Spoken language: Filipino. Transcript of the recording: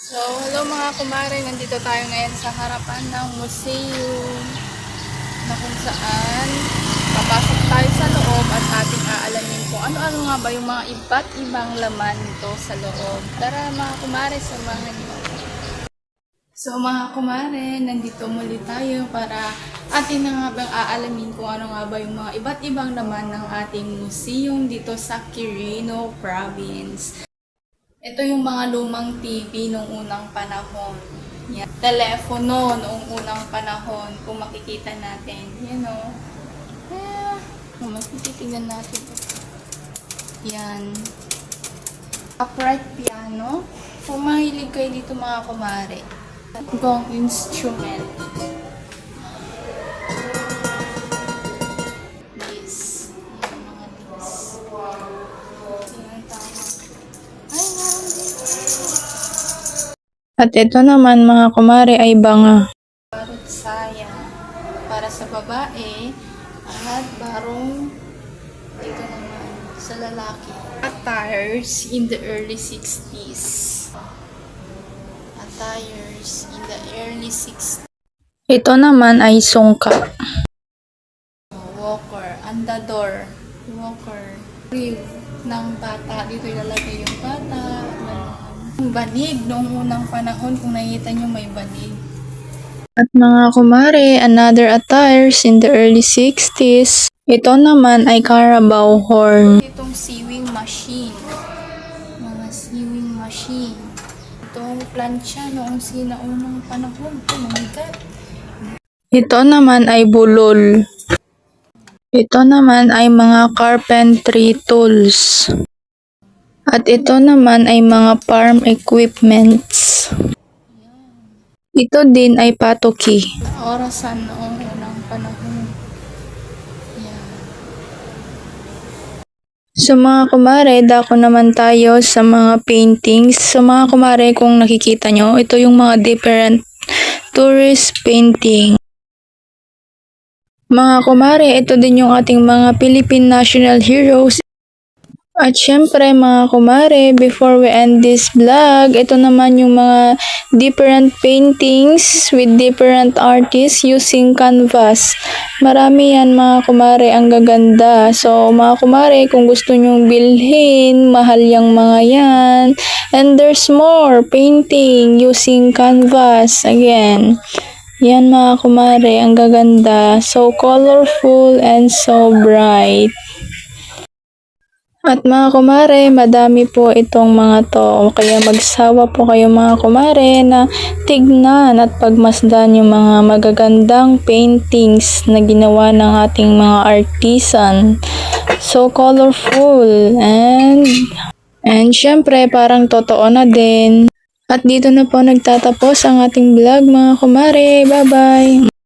So, hello mga kumare, nandito tayo ngayon sa harapan ng museum na kung saan papasok tayo sa loob at ating aalamin kung ano-ano nga ba yung mga iba't ibang laman nito sa loob. Tara mga kumare, samahan niyo. So mga kumare, nandito muli tayo para atin na nga bang aalamin kung ano nga ba yung mga iba't ibang laman ng ating museum dito sa Quirino Province. Ito yung mga lumang TV noong unang panahon. Yan. Telepono noong unang panahon, kung makikita natin. Yan o. Kung makikita natin. Yan. Upright piano. Kung mahilig kayo dito mga kumare. Gong instrument. This. Yan mga this. Yan tawag. Ay, meron din. At ito naman mga kumare ay banga. Barot saya para sa babae at barong dito naman sa lalaki. Attires in the early 60s. Attires in the early 60s. Ito naman ay sungka. Walker, andador, walker, rib ng bata. Dito ilalagay yung bata. Banig noong unang panahon, kung nakita nyo may banig. At mga kumare, another attires in the early 60s. Ito naman ay Carabao horn. Itong sewing machine. Mga sewing machine. Itong plancha noong sinaunang panahon. Ito naman ay bulol. Ito naman ay mga carpentry tools. At ito naman ay mga farm equipments. Ito din ay patoki. Orasan noong unang panahon. Yan. So mga kumare, dako naman tayo sa mga paintings. So mga kumare, kung nakikita nyo, ito yung mga different tourist painting. Mga kumare, ito din yung ating mga Philippine national heroes. At syempre mga kumare, before we end this vlog, ito naman yung mga different paintings with different artists using canvas. Marami yan mga kumare, ang gaganda. So mga kumare, kung gusto nyong bilhin, mahal yung mga yan. And there's more painting using canvas. Again, yan mga kumare, ang gaganda. So colorful and so bright. At mga kumare, madami po itong mga to. Kaya magsawa po kayo mga kumare na tignan at pagmasdan yung mga magagandang paintings na ginawa ng ating mga artisan. So colorful and syempre parang totoo na din. At dito na po nagtatapos ang ating vlog mga kumare. Bye bye!